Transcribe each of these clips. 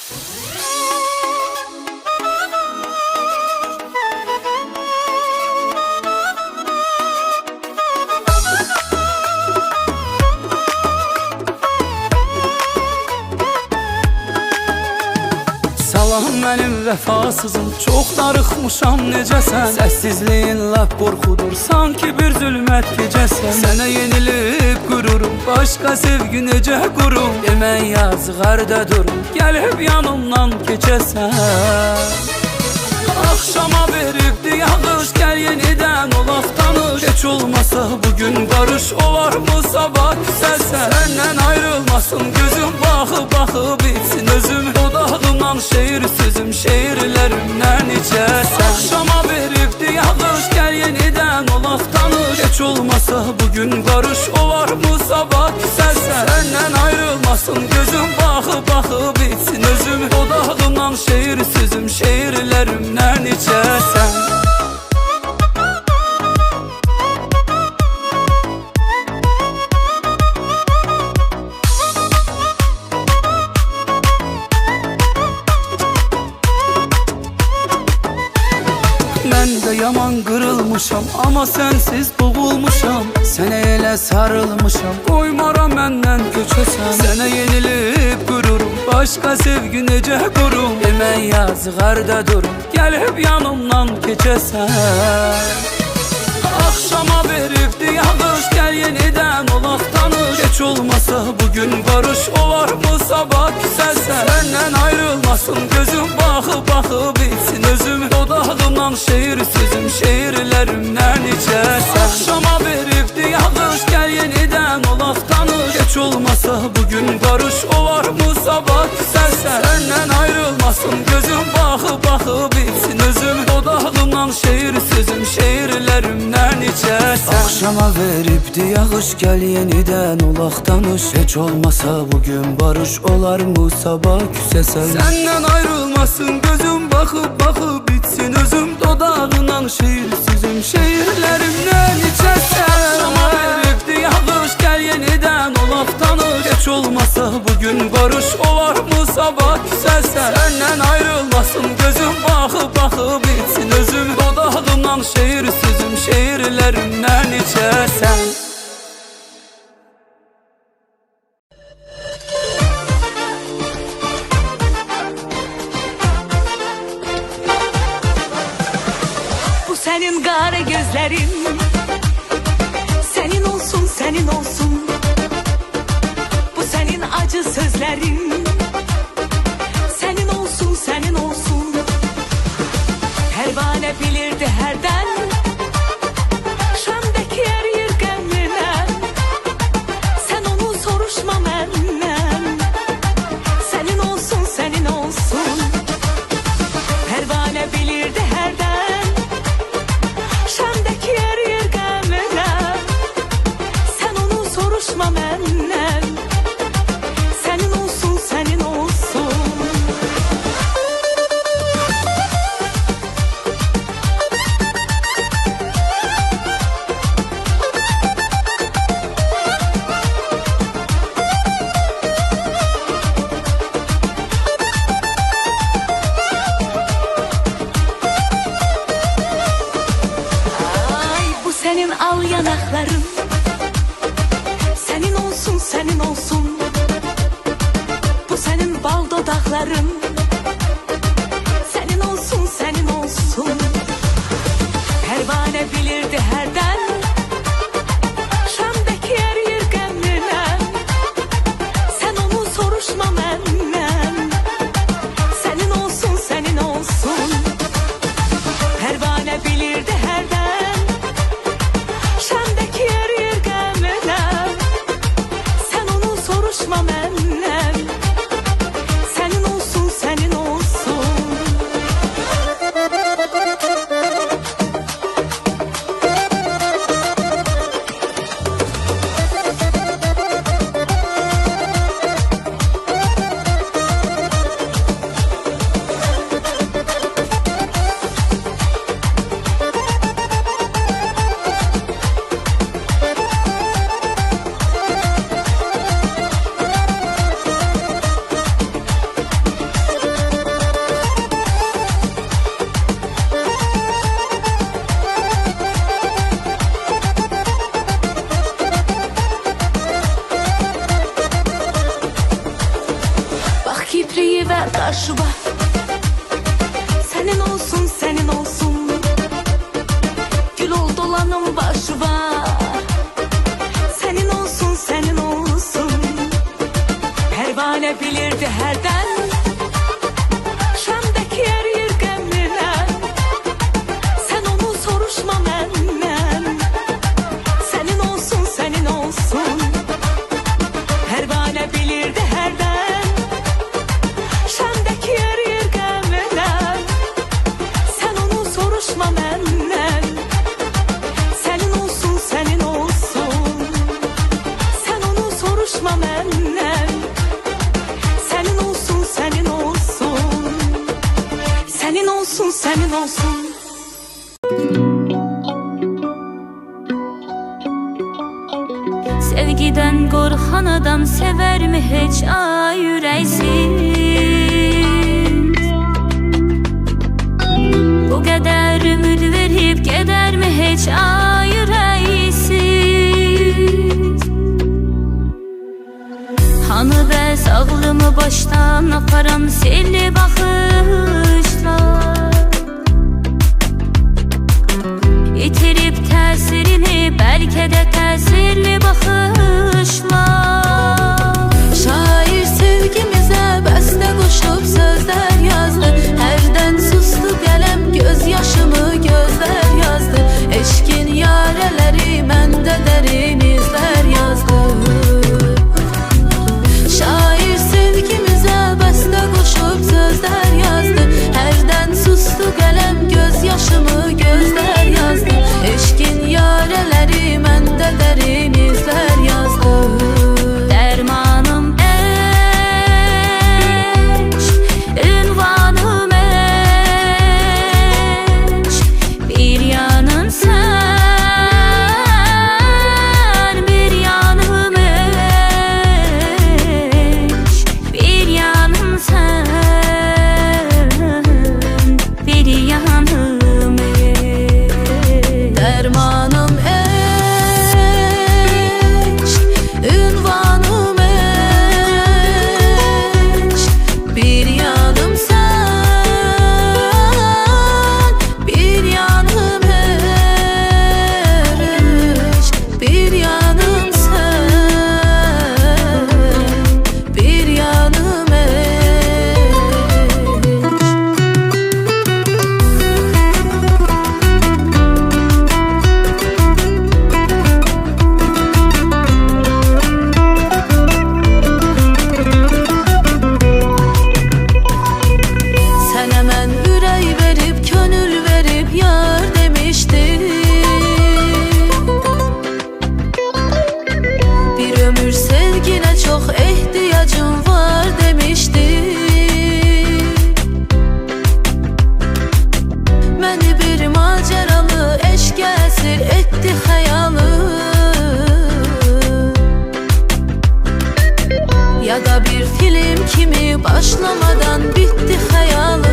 Salam mənim vəfasızım, çox darıxmışam necəsən? Səssizliyin lap qorxudur, sanki bir zülmət gecəsən. Sənə yenilib qururum, başqa sevgi necə qurum? Demən yazıq harda durum, gəlib yanımdan keçəsən. Axşama veribdi yağış, gəl yenidən olaq tanış. Heç olmasa bugün barış, olar mı sabah küsəlsən? Səndən ayrılmasın gözüm, baxıb baxıb bitsin özüm. Dodağımdan şeir sözüm, şeirlərimdən içəsən. Axşama veribdi yağış, gəl yenidən olaq tanış. Heç olmasa bugün barış, olar mı sabah küsəlsən? Səndən ayrılmasın gözüm, baxıb baxıb bitsin özüm. Dodağımdan şeir sözüm, şeirlərimdən içəsən. Mən də yaman qırılmışam, amma sənsiz boğulmuşam. Sənə elə sarılmışam, qoymaram məndən köçəsən. Sənə yenilib qururum, başqa sevgi necə qurum? Demən yazıq harda durum, gəlib yanımdan keçəsən. Axşama veribdi yağış, gəl yenidən olaq tanış. Heç olmasa bugün barış, olar mı sabah küsəlsən? Səndən ayrılmasın gözüm, baxıb baxıb bitsin özüm. Dodağımdan şeir sözüm, şeirlərimdən içəsən. Axşama veribdi yağış, gəl yenidən olaq tanış. Heç olmasa bugün barış, olar mı sabah küsəlsən? Səndən ayrılmasın gözüm, baxıb baxıb bitsin özüm. Dodağımdan şeir sözüm, şeirlərimdən içəsən. Axşama veribdi yağış, gəl yenidən olaq tanış. Heç olmasa bugün barış, olar mı sabah küsəsən? Səndən ayrılmasın gözüm, baxıb baxıb bitsin özüm. Dodağından şeir sözüm, şeirlərimdən içəsən. Axşama veribdi yağış, gəl yenidən olaq tanış. Heç olmasa bugün barış, olar mı sabah küsəlsən? Səndən ayrılmasın gözüm, baxıb baxıb bitsin özüm. Dodağımdan şeir sözüm, şeirlərimdən içəsən. Senin kara gözlerin, senin olsun, senin olsun. Bu senin acı sözlerin, senin olsun, senin olsun. Pervane bilirdi herden, Şam'daki yer yırgınlığına. Sen onu soruşma menden, senin olsun, senin olsun. Pervane bilirdi herden, Şam'daki yer yırgınlığına. Sen onu soruşma menden, senin olsun, senin olsun. Senin al yanakların, senin olsun, senin olsun. Bu senin bal dudakların, senin olsun, senin olsun. Pervane bilirdi herden, Şam'daki yer yırgınlığına. Sen onu soruşma menden, senin olsun, senin olsun. Pervane bilirdi herden, Şam'daki yer yırgınlığına. Sen onu soruşma menden, senin olsun, senin titreyi ve karşıma. Senin olsun, senin olsun, gül ol dolanım başıma. Senin olsun, senin olsun, pervane bilirdi herden. Şam'daki yer yer gemliler, sen onu soruşma menden. Senin olsun, senin olsun, pervane bilirdi herden. Şam'daki yer yer gemliler, sen onu soruşma menden. Senin olsun, senin olsun, sen onu soruşma menden. Senin olsun, senin olsun, senin olsun, senin olsun. Sevgiden korkan adam sever mi hiç ay yüreksiz? Bu kadar ümit verip gider mi hiç ay yüreksiz? Hanı bəs ağlımı baştan aparan selli bakışlar, yitirip təsirini belki de təsirli bakışlar. Şair sevgimize beste koşup sözler yazdı. Herden sustu kalem gözyaşımı gözler yazdı. Eşkin yareleri mende derin izler yazdı. Şair sevgimize beste koşup sözler yazdı. Herden sustu kalem gözyaşımı gözler yazdı. Eşkin yareleri mende derin izler yazdı. Dermanım eşk, ünvanım eşk, bir yanın sen, bir yanım eşk, bir yanım sen, bir yanım eşk. Dermanım eşk, ünvanım eşk, bir yanım sen, bir yanım eşk, bir yanım sen, bir yanım eşk. Sen hemen ürey verip gönül verip yar demiştin. Bir ömür sevgine çok ihtiyacım var demiştin. Beni bir maceralı eşk esir etti hayalım. Ya da bir film kimi başlamadan bitti hayalım.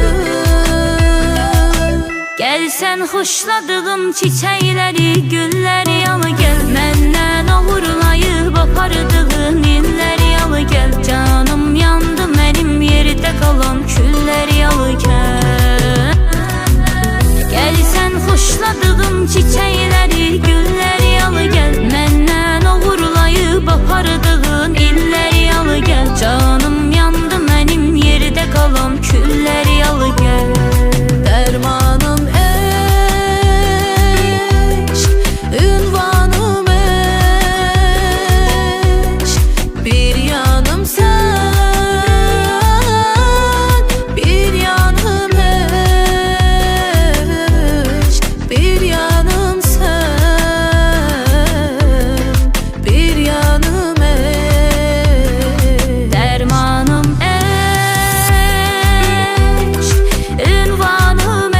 Gel sen hoşladığım çiçekleri, gülleri yalı gel. Menden uğurlayıp apardığın illeri yalı gel. Canım yandı benim yerde kalan külleri yalı gel. Gel sen hoşladığım çiçekleri, gülleri yalı gel. Menden uğurlayıp apardığın illeri yalı gel. Canım yandı benim yerde kalan külleri yalı gel. Dermanım eşk, ünvanım eşk, bir yanım sen, bir yanım eşk, bir yanım sen, bir yanım eşk. Dermanım eşk, ünvanım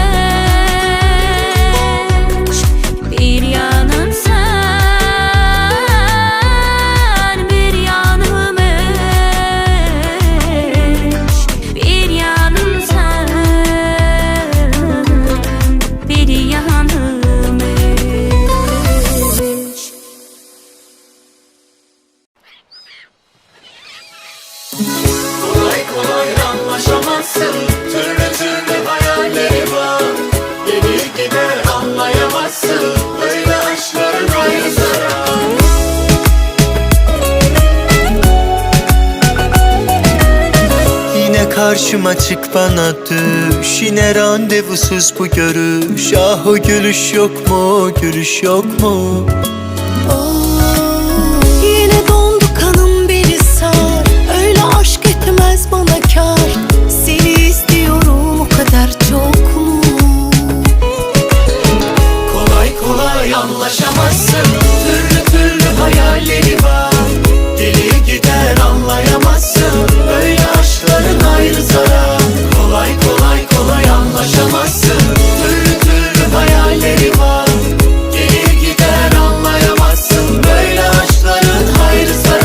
eşk, bir yanım sen, bir yanım eşk, bir yanım sen, bir yanım eşk. Kolay kolay anlaşamazsın. Türlü türlü hayalleri var, gelir gider anlayamazsın. Böyle aşkların ayrı zarar. Yine karşıma çık bana düş, yine randevusuz bu görüş. Ah o gülüş yok mu, gülüş yok mu? Yine dondu kanım beni sar. Öyle aşk etmez bana kar. Seni istiyorum o kadar çok mu? Kolay kolay anlaşamazsın. Türlü türlü hayalleri var, gelir gider anlayamazsın. Böyle aşkların ayrı zarar. Kolay kolay kolay anlaşamazsın. Türlü türlü hayalleri var, gelir gider anlayamazsın. Böyle aşkların ayrı zarar.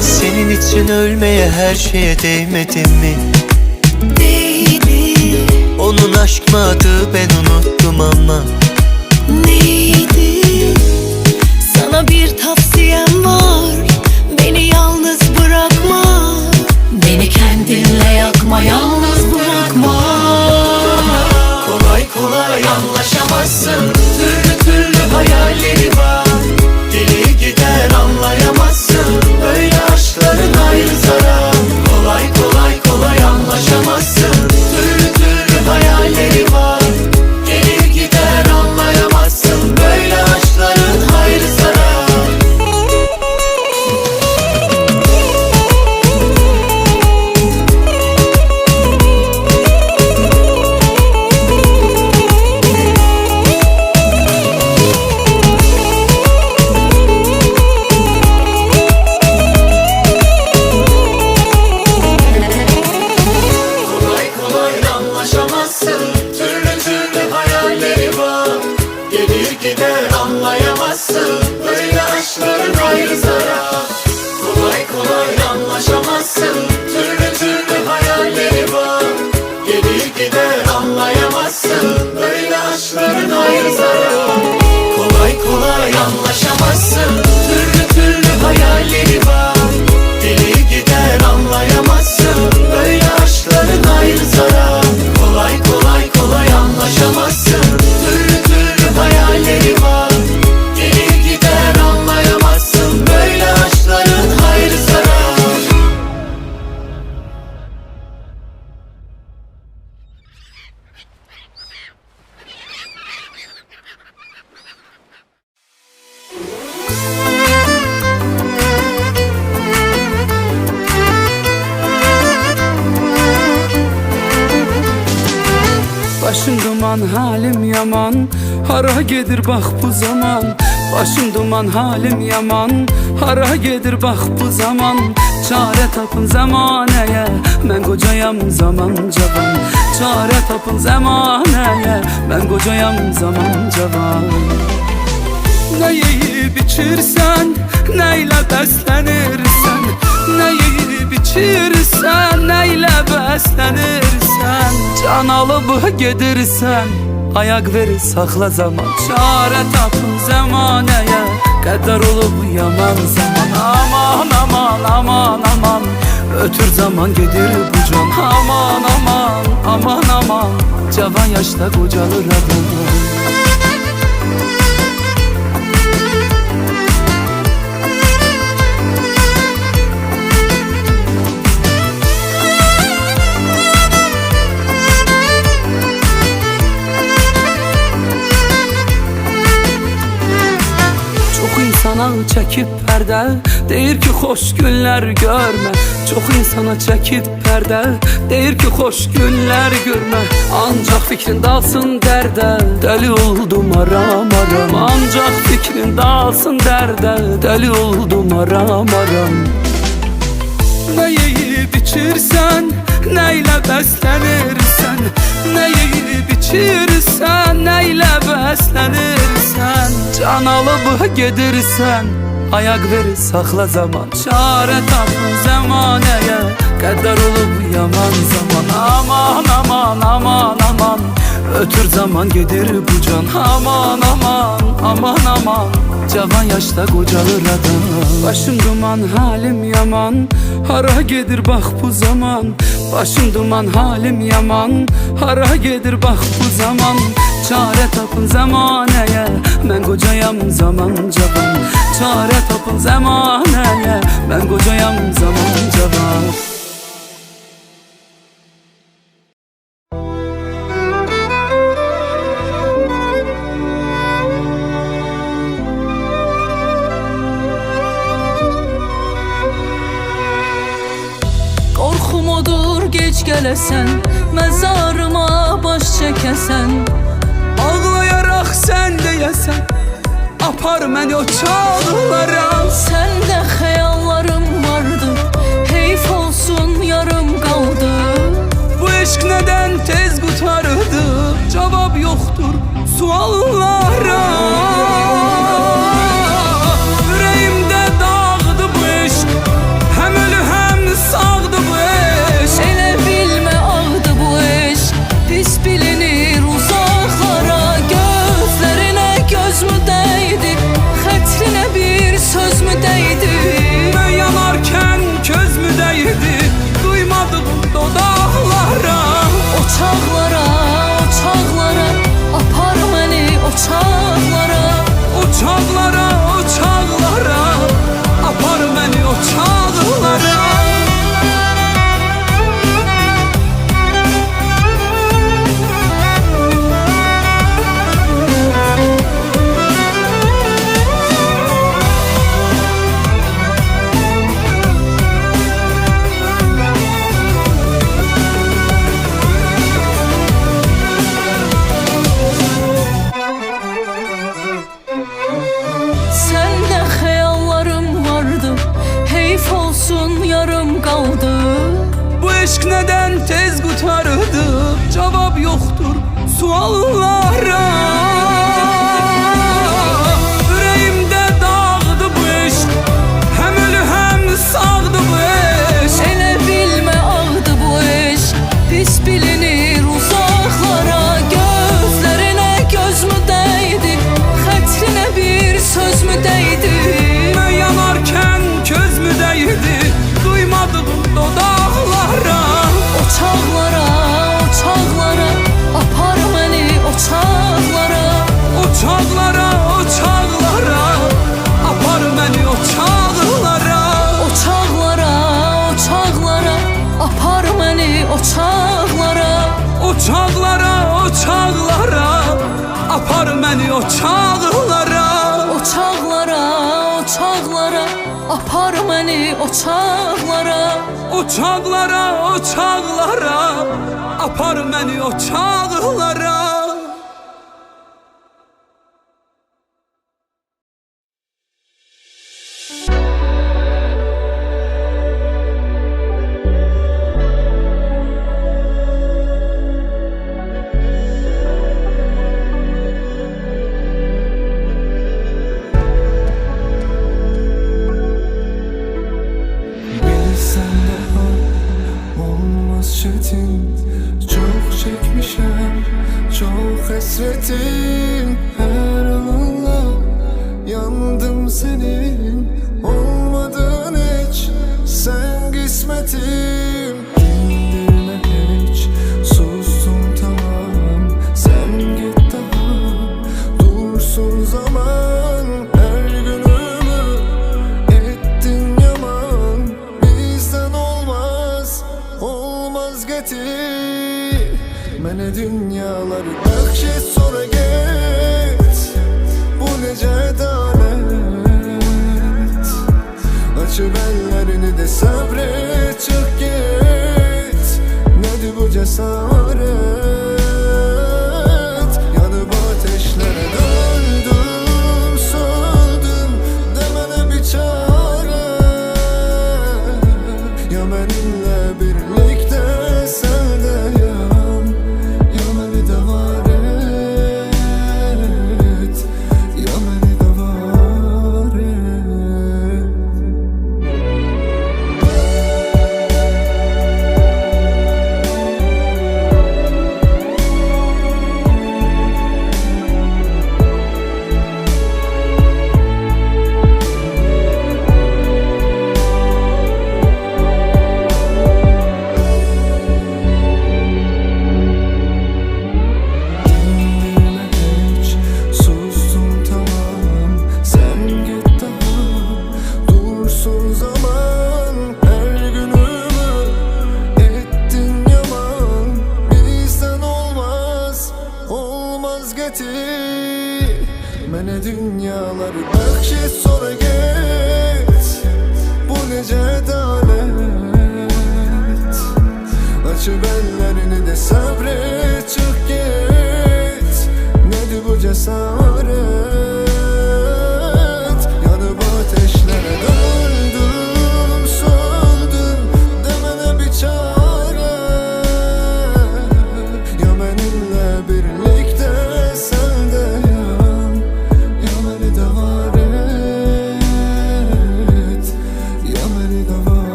Senin için ölmeye her şeye değmedim mi? Değdi, Onun aşk mı adı ben unuttum ama. neydi? Sana bir tavsiyem var. Beni yalnız bırakma. Beni kendinle yakma, yalnız bırakma. Kolay kolay anlaşamazsın. Türlü türlü hayalleri var, gelir gider anlayamazsın. Böyle aşkların ayrı zarar. Kolay kolay kolay anlaşamazsın. Türlü türlü hayalleri var, gelir gider anlayamazsın. Böyle aşkların ayrı zarar. Kolay kolay anlaşamazsın. Türlü türlü hayalleri var, gelir gider anlayamazsın. Böyle aşkların ayrı zarar. Kolay kolay anlaşamazsın. Türlü türlü hayalleri var, gelir gider anlayamazsın. Böyle aşkların ayrı zarar. Kolay kolay anlaşamazsın. Türlü türlü hayalleri var, gelir gider anlayamazsın. Böyle aşkların ayrı zarar. Kolay kolay kolay anlaşamazsın. Türlü türlü hayalleri var, gelir gider anlayamazsın. Böyle aşkların ayrı zarar. Başım duman halim yaman, hara gedir bak bu zaman. Başım duman halim yaman, hara gedir bak bu zaman. Çare tapın zamaneye, ben kocayam zaman cavan. Çare tapın zamaneye, ben kocayam zaman cavan. Ne yiyip içirsen, neyle beslenirsen. Ne yiyip içirsen, neyle beslenirsen. Can alıp gedirsen, ayak verir sakla zaman. Çare tapın zamaneye, kadar olup yaman zaman. Aman aman aman aman, ötür zaman gedir bu can. Aman aman aman aman, cavan yaşta kocalır adam. İnsana çekip perde, deyir ki hoş günler görme. Çok insana çekip perde, deyir ki hoş günler görme. Ancak fikrin dalsın derde, deli oldum aram aram. Ancak fikrin dalsın derde, deli oldum aram aram. Ne yiyip içirsen, neyle beslenirsen. Ne yiyip içirsen, neyle beslenirsen. Can alıp gedirsen, ayak verir sakla zaman. Çare tapın zamaneye, kadar olup yaman zaman. Aman aman aman aman, ötür zaman gedir bu can. Aman aman aman aman, cavan yaşta kocalır adam. Başım duman halim yaman, hara gedir bak bu zaman. Başım duman halim yaman, hara gedir bak bu zaman. Çare tapın zamaneye, ben kocayam zaman cavan. Çare tapın zamaneye, ben kocayam zaman cavan. Qorxum odur geç gələsən, məzarıma baş çəkəsən. Ağlayarak sen deyesen, apar məni o çağlara. Səndə xəyallarım vardı, heyf olsun yarım qaldı. Bu eşq neden tez qutardı, cevap yoktur suallara. Yüreğimde dağdı bu eşq, hem ölü hem sağdı bu eşq. Elə bilmə ağdı bu eşq, pis bilinir uzaqlara. Gözlərinə göz mü dəydi, xətrinə bir söz mü dəydi? Ben yanarken köz mü değdi, duymadım dodaqlara. O çağlara, apar məni o çağlara. O çağlara, o çağlara, apar beni o çağlara. Səndə xəyallarım vardı, heyf olsun yarım qaldı. Bu eşq neden tez qutardı, cevap yoktur suallara. Yüreğimde dağdı bu eşq, hem ölü hem sağdı bu eşq. Elə bilmə ağdı bu eşq, pis bilinir uzaqlara. Gözlərinə göz mü dəydi, xətrinə bir söz mü dəydi? Ben yanarken köz mü değdi, duymadım dodaqlara. O çağlara, apar məni o çağlara. O çağlara, o çağlara, apar beni o çağlara. O çağlara, apar məni o çağlara. O çağlara, o çağlara, apar beni o çağlara. O çağlara, apar məni o çağlara. O çağlara, o çağlara, apar beni o çağlara. Bilsen daha olmaz çetin. Çok çekmişim, çok hasretin. Her anınla yandım senin. Olmadın hiç sen kısmetim. Dindirme hiç, sustum tamam. Sen git daha, dursun zaman. Her günümü ettin yaman. Bizden olmaz, olmaz getir. Mene dünyaları bahşet sonra git. Bu nece adalet. Açıp ellerini de sabret, çık git.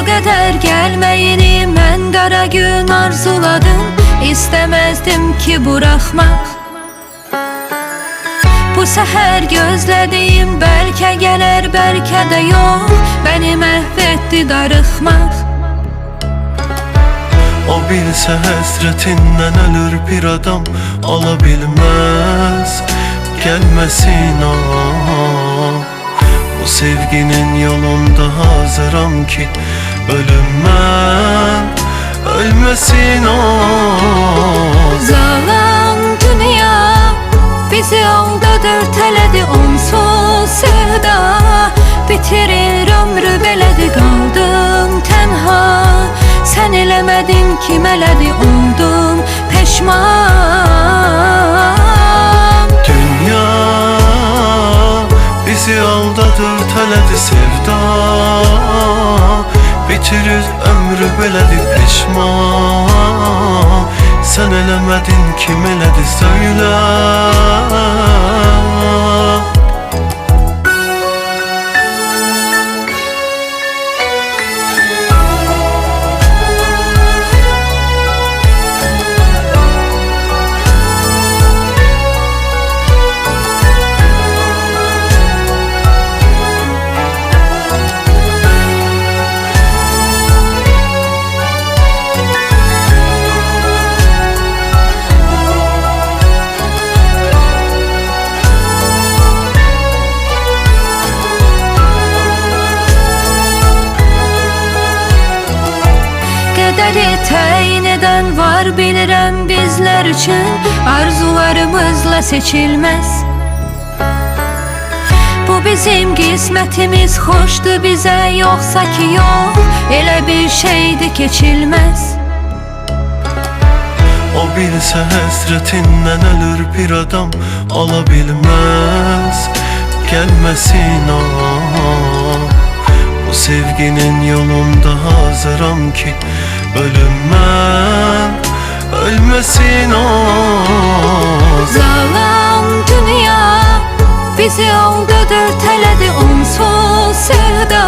kadar gelmeyini mən qara gün arzuladım, İstemezdim ki bırakmak. Bu səhər gözlədiyim bəlkə gələr, bəlkə də yox, bəni məhv etdi darıxmaq. O bilsə həsrətindən ölür bir adam, ala bilməz gəlməsin ah. Bu sevginin yolunda hazıram ki ölüm ölmesin ah. Zalan dünya bizi yolda dörtələdi, onsuz sevda bitirir ömrü belədi. Qaldım tənha, sən eləmədin kim elədi, oldum peşman. Dünya bizi aldadır, tələdi sevda bitirir ömrü belədi peşman. Sen eləmədin kim elədi söylə. Qədəri təyin edən var bilirəm bizlər üçün, arzularımızla seçilməz. Bu bizim qismətimiz, xoşdur bizə yoxsa ki yox, elə bir şeydir keçilməz. O bilsə həsrətindən ölür bir adam, ala bilməz gəlməsin ah. Bu sevginin yolunda hazıram ki ölüm ölmesin ah. Zalan dünya bizi yolda dörtələdi, onsuz sevda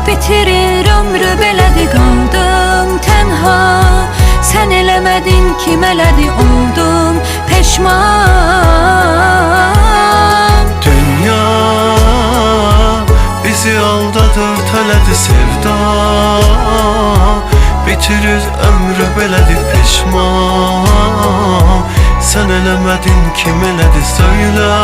bitirir ömrü belədi. Qaldım tənha, sən eləmədin kim elədi, oldum peşman. Dünya bizi aldadır, tələdi sevda bitirir ömrü belədi peşman. Sen eləmədin kim elədi söylə.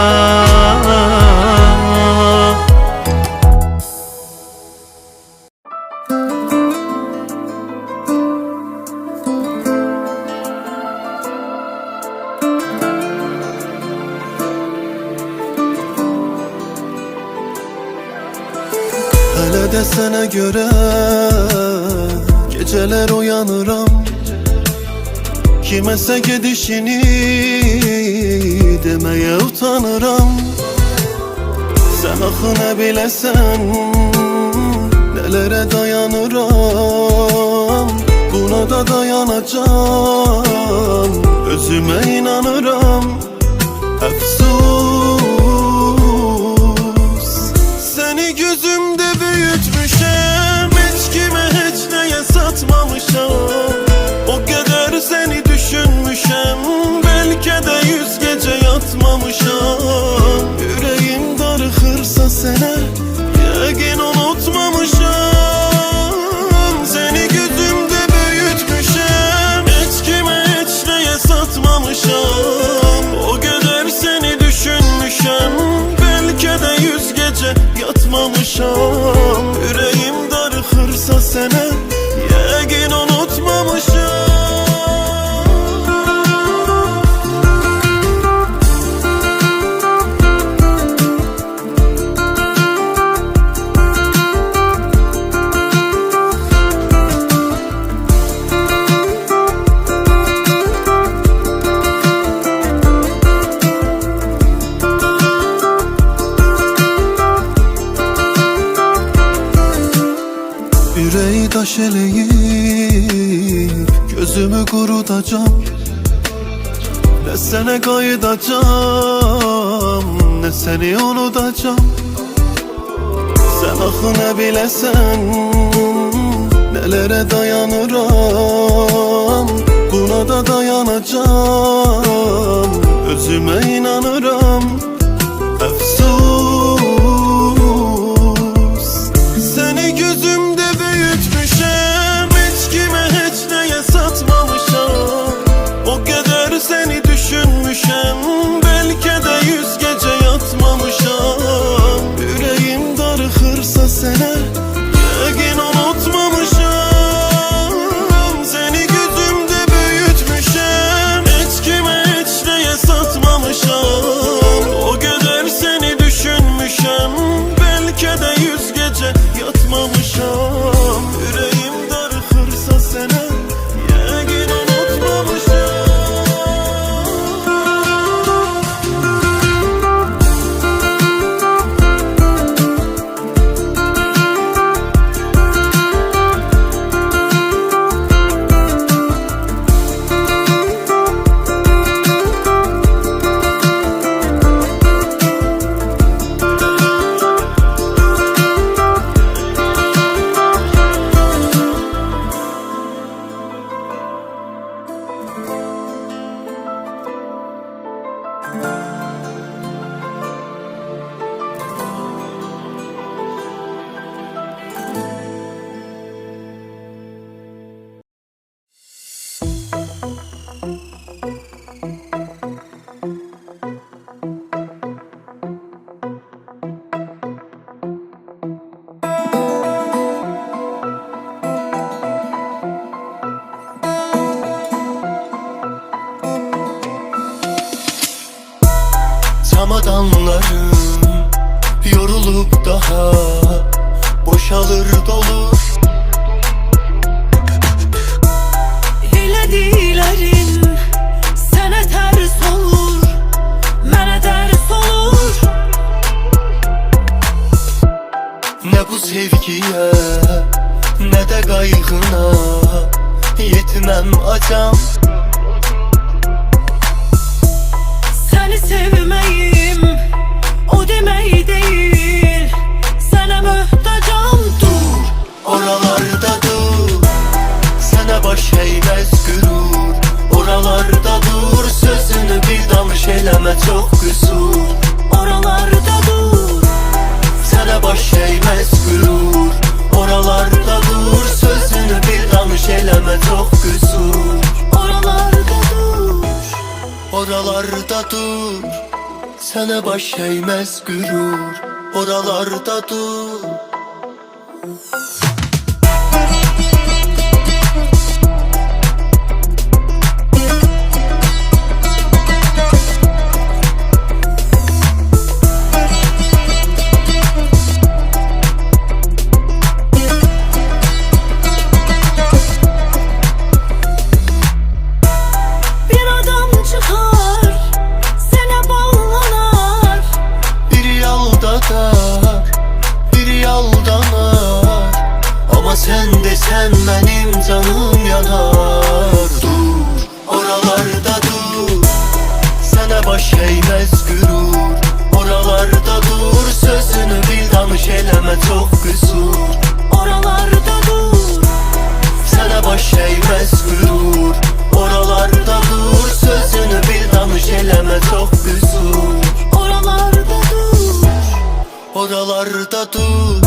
Hələ də sənə görə geceler uyanıram, kiməsə gedişini demeye utanıram. Sen axı nə biləsən, nelere dayanıram, buna da dayanacağım, özüme inanıram. Əfsus, seni gözümde büyütmüşəm, hiç kime hiç neye satmamışam. O kadar seni düşünmüşəm, belki de 100 gece yatmamışam. Yüreğim darıxırsa sənə, yəqin unutmamışam. Seni gözümde büyütmüşəm, hiç kime hiç neye satmamışam. O kadar seni düşünmüşəm, belki de 100 gece yatmamışam. Yüreğim darıxırsa sənə, yəqin unutmamışam. Yüreği daş eləyib gözümü qurudacam. Ne sənə qayıdacam, ne səni unudacam. Sen axı nə biləsən, Nelere dayanıram, buna da dayanacağım. Özüme inanıram, efsus. Seni gözümde büyütmüşem, hiç kime hiç neye satmamışam. O kadar seni düşünmüşem, belki de 100 gece yatmamışam. Yüreğim darıxırsa sene, yəqin unutmamışam. Seni gözümde büyütmüşem, hiç kime hiç neye satmamışam. O kadar seni düşünmüşem, belki de 100 gece yatmamışam. Yüreğim darıxırsa sene, yəqin unutmamışam. Çamadanlarım yorulup daha boşalır dolur. Elədiklərin sənə tərs olur, mənə dərs olur. Ne bu sevgiye, ne de kaygına yetmem acam. Səni sevməyim o demək deyil, sənə möhtacam. Dur, Oralarda dur, sana baş eğmez gürur. Oralarda dur, sözünü bir danış eleme çok kusur. oralarda dur, Sana baş eğmez gürur. Oralarda dur, sözünü bir danış eleme çok kusur. oralarda dur. Oralarda dur, sana baş eğmez gürur. Oralarda dur. Bir adam çıxar, sənə bağlanar. Biri aldatar, biri aldanar. Ama sen desen benim canım yanar. Dur, oralarda dur, sana baş eğmez gürur. Oralarda dur, sözünü bil danış eleme çok kusur. Oralarda dur, Sana baş eğmez gürur. Oralarda dur, sözünü bil danış eleme çok kusur. oralarda dur. Oralarda dur,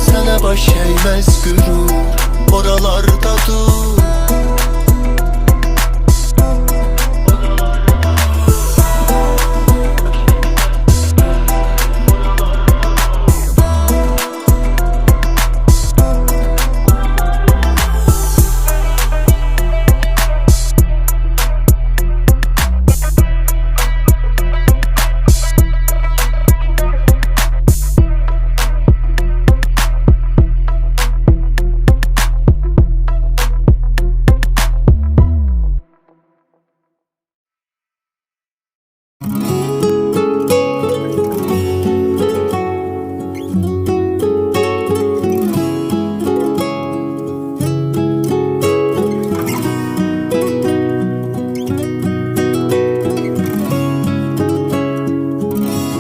sana baş eğmez gürur. Oralarda dur.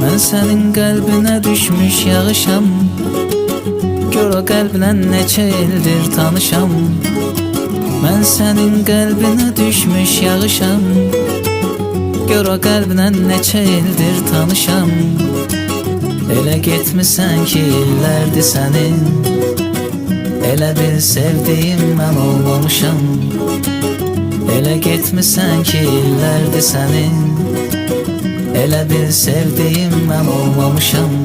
Mən sənin qəlbinə düşmüş yağışam, Gör o qəlblə neçə ildir tanışam. Mən sənin qəlbinə düşmüş yağışam. Gör o qəlblə neçə ildir tanışam. Elə getmisən ki illərdir sənin. Elə bil sevdiyim mən olmamışam. Elə getmisən ki illərdir sənin. Elə bil sevdiyim mən olmamışam.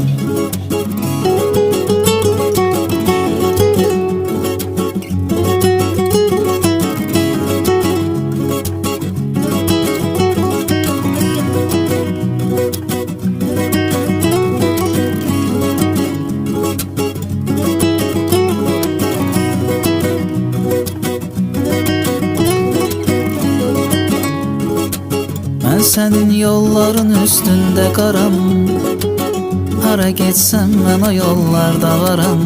Mən sənin yolların üstündə qaram. Hara getsəm mən o yollarda varam.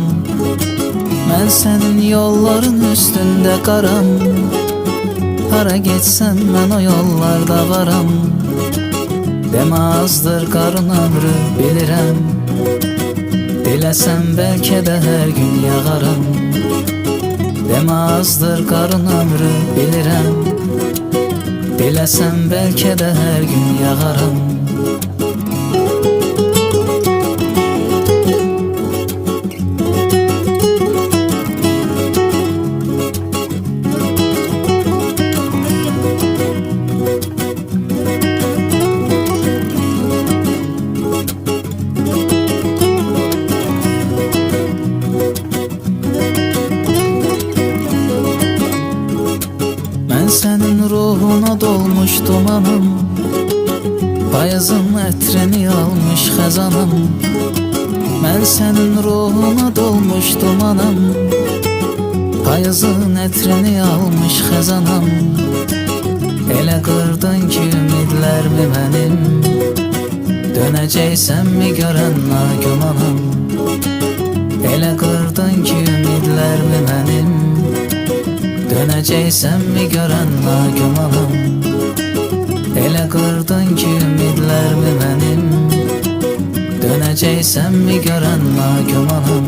Mən sənin yolların üstündə qaram. Hara getsəm mən o yollarda varam. Demə azdır qarın ömrü bilirəm. Diləsəm bəlkə də hər gün yağaram. Demə azdır qarın ömrü bilirəm. Diləsəm bəlkə də hər gün yağaram. Mən sənin ruhuna dolmuş dumanım. Payızın ətrini almış xəzanım. Mən sənin ruhuna dolmuş dumanım. Payızın ətrini almış xəzanım. Elə qırdın ki ümidlərmi mənim. Dönəcəksənmi görən nagümanım. Elə qırdın ki ümidlərmi mənim. Dönəcəksənmi görən nagümanım. Elə qırdın ki ümidlərmi mənim. Dönəcəksənmi görən nagümanım.